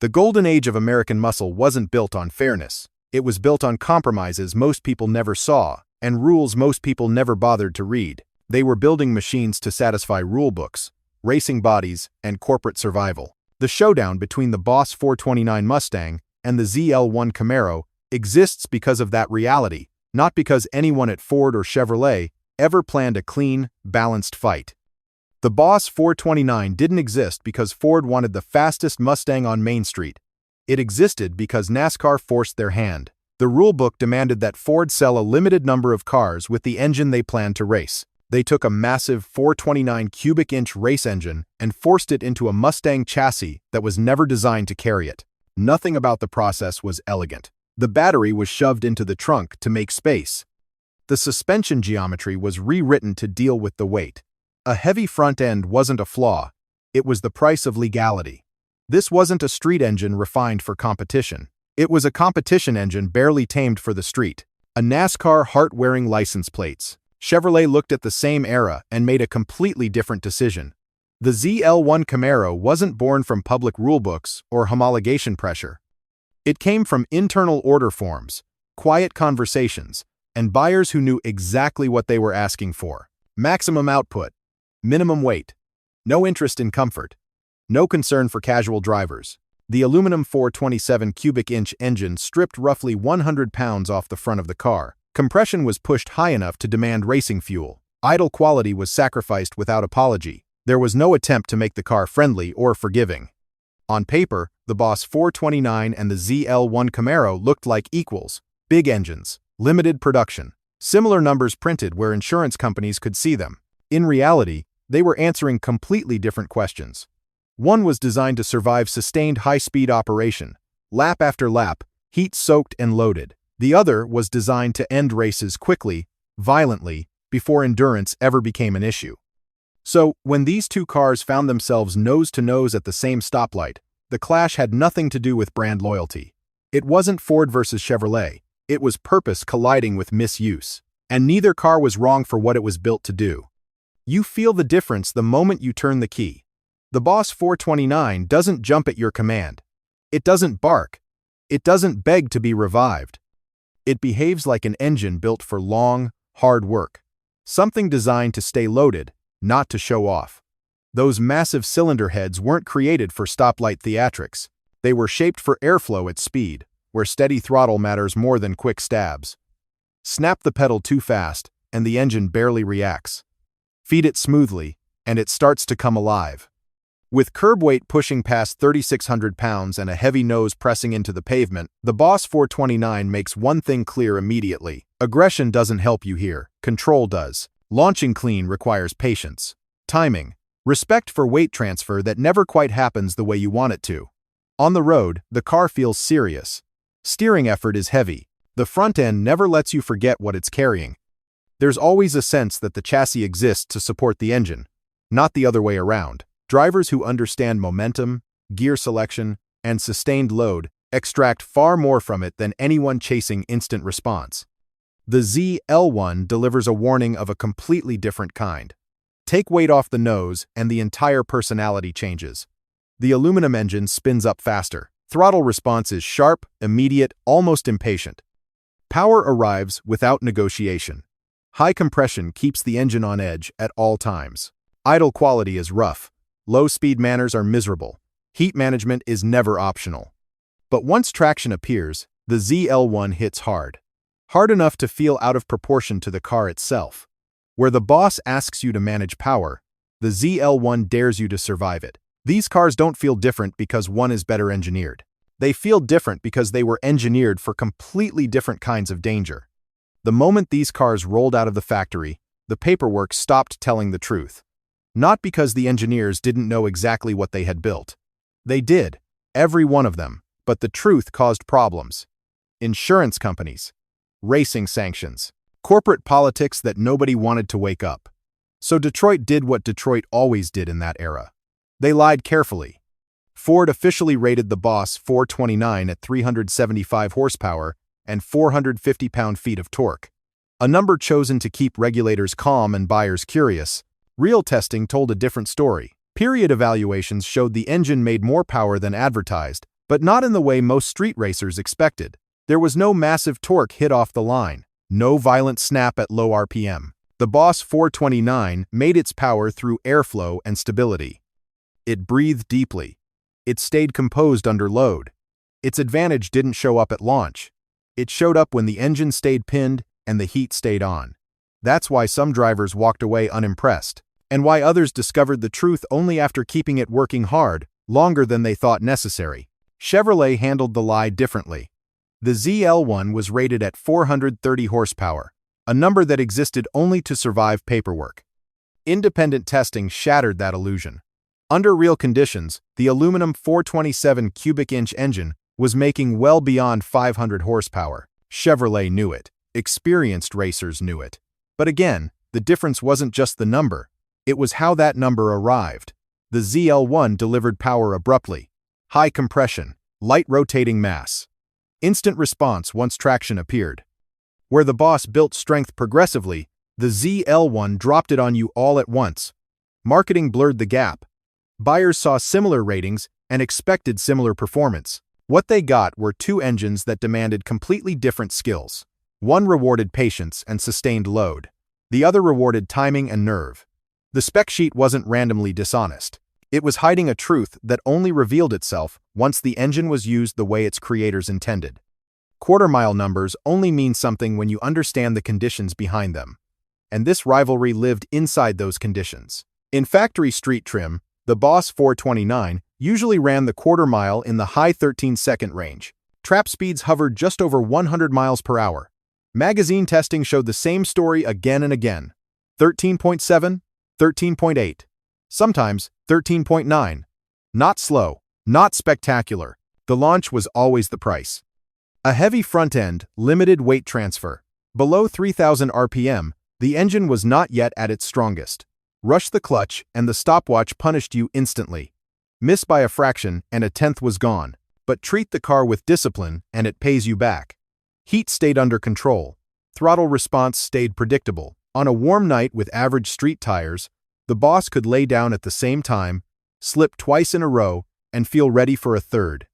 The golden age of American muscle wasn't built on fairness. It was built on compromises most people never saw, and rules most people never bothered to read. They were building machines to satisfy rulebooks, racing bodies, and corporate survival. The showdown between the Boss 429 Mustang and the ZL1 Camaro exists because of that reality, not because anyone at Ford or Chevrolet ever planned a clean, balanced fight. The Boss 429 didn't exist because Ford wanted the fastest Mustang on Main Street. It existed because NASCAR forced their hand. The rulebook demanded that Ford sell a limited number of cars with the engine they planned to race. They took a massive 429 cubic inch race engine and forced it into a Mustang chassis that was never designed to carry it. Nothing about the process was elegant. The battery was shoved into the trunk to make space. The suspension geometry was rewritten to deal with the weight. A heavy front end wasn't a flaw. It was the price of legality. This wasn't a street engine refined for competition. It was a competition engine barely tamed for the street. A NASCAR heart-wearing license plates. Chevrolet looked at the same era and made a completely different decision. The ZL1 Camaro wasn't born from public rulebooks or homologation pressure. It came from internal order forms, quiet conversations, and buyers who knew exactly what they were asking for. Maximum output, minimum weight, no interest in comfort, no concern for casual drivers. The aluminum 427 cubic inch engine stripped roughly 100 pounds off the front of the car. Compression was pushed high enough to demand racing fuel. Idle quality was sacrificed without apology. There was no attempt to make the car friendly or forgiving. On paper, the Boss 429 and the ZL1 Camaro looked like equals. Big engines, limited production, similar numbers printed where insurance companies could see them. In reality, they were answering completely different questions. One was designed to survive sustained high-speed operation, lap after lap, heat-soaked and loaded. The other was designed to end races quickly, violently, before endurance ever became an issue. So, when these two cars found themselves nose-to-nose at the same stoplight, the clash had nothing to do with brand loyalty. It wasn't Ford versus Chevrolet. It was purpose colliding with misuse. And neither car was wrong for what it was built to do. You feel the difference the moment you turn the key. The Boss 429 doesn't jump at your command. It doesn't bark. It doesn't beg to be revived. It behaves like an engine built for long, hard work. Something designed to stay loaded, not to show off. Those massive cylinder heads weren't created for stoplight theatrics. They were shaped for airflow at speed, where steady throttle matters more than quick stabs. Snap the pedal too fast, and the engine barely reacts. Feed it smoothly, and it starts to come alive. With curb weight pushing past 3,600 pounds and a heavy nose pressing into the pavement, the Boss 429 makes one thing clear immediately. Aggression doesn't help you here, control does. Launching clean requires patience, timing, respect for weight transfer that never quite happens the way you want it to. On the road, the car feels serious. Steering effort is heavy. The front end never lets you forget what it's carrying. There's always a sense that the chassis exists to support the engine, not the other way around. Drivers who understand momentum, gear selection, and sustained load extract far more from it than anyone chasing instant response. The ZL1 delivers a warning of a completely different kind. Take weight off the nose and the entire personality changes. The aluminum engine spins up faster. Throttle response is sharp, immediate, almost impatient. Power arrives without negotiation. High compression keeps the engine on edge at all times. Idle quality is rough. Low-speed manners are miserable. Heat management is never optional. But once traction appears, the ZL1 hits hard. Hard enough to feel out of proportion to the car itself. Where the Boss asks you to manage power, the ZL1 dares you to survive it. These cars don't feel different because one is better engineered. They feel different because they were engineered for completely different kinds of danger. The moment these cars rolled out of the factory, the paperwork stopped telling the truth. Not because the engineers didn't know exactly what they had built. They did, every one of them, but the truth caused problems. Insurance companies, racing sanctions, corporate politics that nobody wanted to wake up. So Detroit did what Detroit always did in that era. They lied carefully. Ford officially rated the Boss 429 at 375 horsepower and 450 pound-feet of torque, a number chosen to keep regulators calm and buyers curious. Real testing told a different story. Period evaluations showed the engine made more power than advertised, But not in the way most street racers expected. There was no massive torque hit off the line, no violent snap at low RPM. The Boss 429 made its power through airflow and stability. It breathed deeply. It stayed composed under load. Its advantage didn't show up at launch. It showed up when the engine stayed pinned and the heat stayed on. That's why some drivers walked away unimpressed, and why others discovered the truth only after keeping it working hard, longer than they thought necessary. Chevrolet handled the lie differently. The ZL1 was rated at 430 horsepower, a number that existed only to survive paperwork. Independent testing shattered that illusion. Under real conditions, the aluminum 427 cubic inch engine was making well beyond 500 horsepower. Chevrolet knew it. Experienced racers knew it. But again, the difference wasn't just the number. It was how that number arrived. The ZL1 delivered power abruptly. High compression, light rotating mass. Instant response once traction appeared. Where the Boss built strength progressively, the ZL1 dropped it on you all at once. Marketing blurred the gap. Buyers saw similar ratings and expected similar performance. What they got were two engines that demanded completely different skills. One rewarded patience and sustained load. The other rewarded timing and nerve. The spec sheet wasn't randomly dishonest. It was hiding a truth that only revealed itself once the engine was used the way its creators intended. Quarter-mile numbers only mean something when you understand the conditions behind them. And this rivalry lived inside those conditions. In factory street trim, the Boss 429 usually ran the quarter mile in the high 13-second range. Trap speeds hovered just over 100 miles per hour. Magazine testing showed the same story again and again. 13.7, 13.8, sometimes 13.9. Not slow, not spectacular. The launch was always the price. A heavy front end, limited weight transfer. Below 3,000 RPM, the engine was not yet at its strongest. Rush the clutch and the stopwatch punished you instantly. Miss by a fraction and a tenth was gone. But treat the car with discipline and it pays you back. Heat stayed under control. Throttle response stayed predictable. On a warm night with average street tires, the Boss could lay down at the same time, slip twice in a row, and feel ready for a third.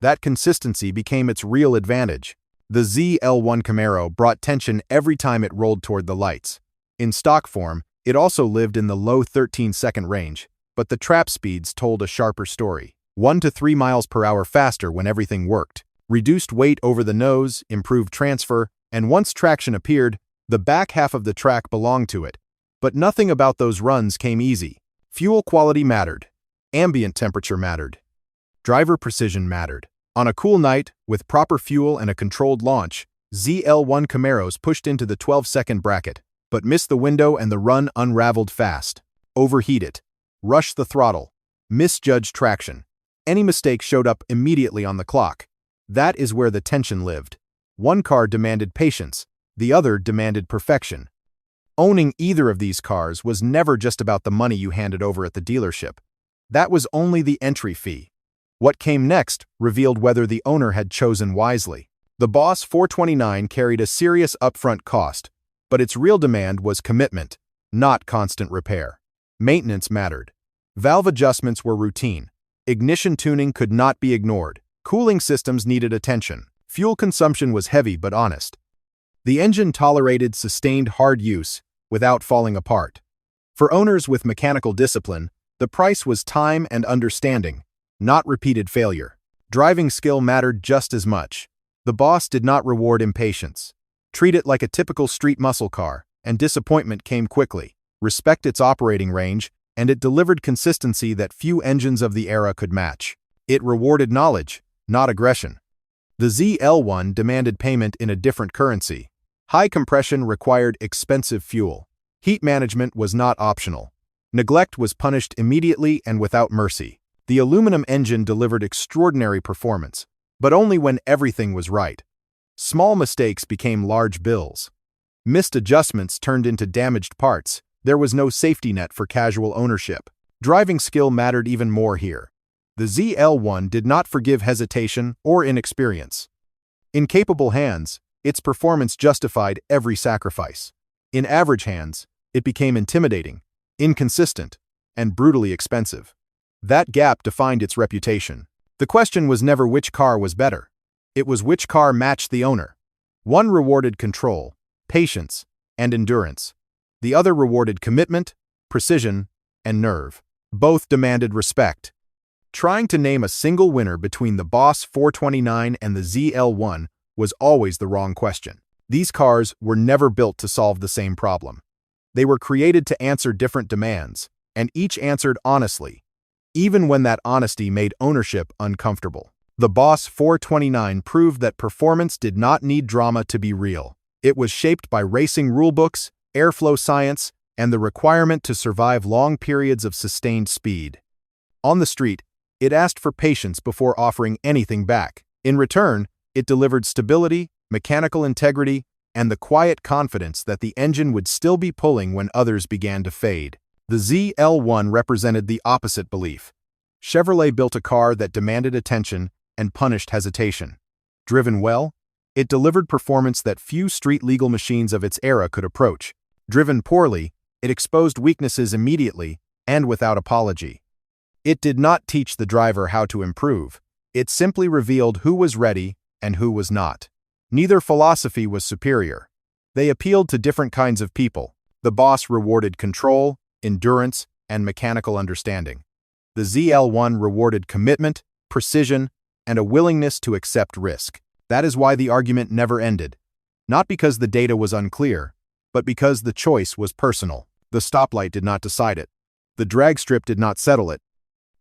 That consistency became its real advantage. The ZL1 Camaro brought tension every time it rolled toward the lights. In stock form, it also lived in the low 13-second range, but the trap speeds told a sharper story. 1 to 3 miles per hour faster when everything worked. Reduced weight over the nose, improved transfer, and once traction appeared, the back half of the track belonged to it. But nothing about those runs came easy. Fuel quality mattered. Ambient temperature mattered. Driver precision mattered. On a cool night, with proper fuel and a controlled launch, ZL1 Camaros pushed into the 12-second bracket, but missed the window and the run unraveled fast. Overheat it. Rush the throttle. Misjudged traction. Any mistake showed up immediately on the clock. That is where the tension lived. One car demanded patience, the other demanded perfection. Owning either of these cars was never just about the money you handed over at the dealership. That was only the entry fee. What came next revealed whether the owner had chosen wisely. The Boss 429 carried a serious upfront cost, but its real demand was commitment, not constant repair. Maintenance mattered. Valve adjustments were routine. Ignition tuning could not be ignored. Cooling systems needed attention. Fuel consumption was heavy but honest. The engine tolerated sustained hard use without falling apart. For owners with mechanical discipline, the price was time and understanding, not repeated failure. Driving skill mattered just as much. The Boss did not reward impatience. Treat it like a typical street muscle car, and disappointment came quickly. Respect its operating range, and it delivered consistency that few engines of the era could match. It rewarded knowledge, not aggression. The ZL1 demanded payment in a different currency. High compression required expensive fuel. Heat management was not optional. Neglect was punished immediately and without mercy. The aluminum engine delivered extraordinary performance, but only when everything was right. Small mistakes became large bills. Missed adjustments turned into damaged parts. There was no safety net for casual ownership. Driving skill mattered even more here. The ZL1 did not forgive hesitation or inexperience. In capable hands, its performance justified every sacrifice. In average hands, it became intimidating, inconsistent, and brutally expensive. That gap defined its reputation. The question was never which car was better. It was which car matched the owner. One rewarded control, patience, and endurance. The other rewarded commitment, precision, and nerve. Both demanded respect. Trying to name a single winner between the Boss 429 and the ZL1 was always the wrong question. These cars were never built to solve the same problem. They were created to answer different demands, and each answered honestly, even when that honesty made ownership uncomfortable. The Boss 429 proved that performance did not need drama to be real. It was shaped by racing rulebooks, airflow science, and the requirement to survive long periods of sustained speed. On the street, it asked for patience before offering anything back. In return, it delivered stability, mechanical integrity, and the quiet confidence that the engine would still be pulling when others began to fade. The ZL1 represented the opposite belief. Chevrolet built a car that demanded attention and punished hesitation. Driven well, it delivered performance that few street-legal machines of its era could approach. Driven poorly, it exposed weaknesses immediately and without apology. It did not teach the driver how to improve. It simply revealed who was ready and who was not. Neither philosophy was superior. They appealed to different kinds of people. The Boss rewarded control, endurance, and mechanical understanding. The ZL1 rewarded commitment, precision, and a willingness to accept risk. That is why the argument never ended. Not because the data was unclear, but because the choice was personal. The stoplight did not decide it. The drag strip did not settle it.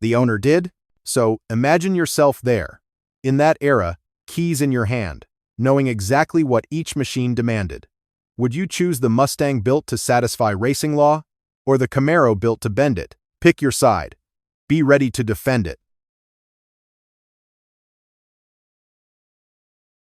The owner did. So imagine yourself there, in that era, keys in your hand, knowing exactly what each machine demanded. Would you choose the Mustang built to satisfy racing law, or the Camaro built to bend it? Pick your side. Be ready to defend it.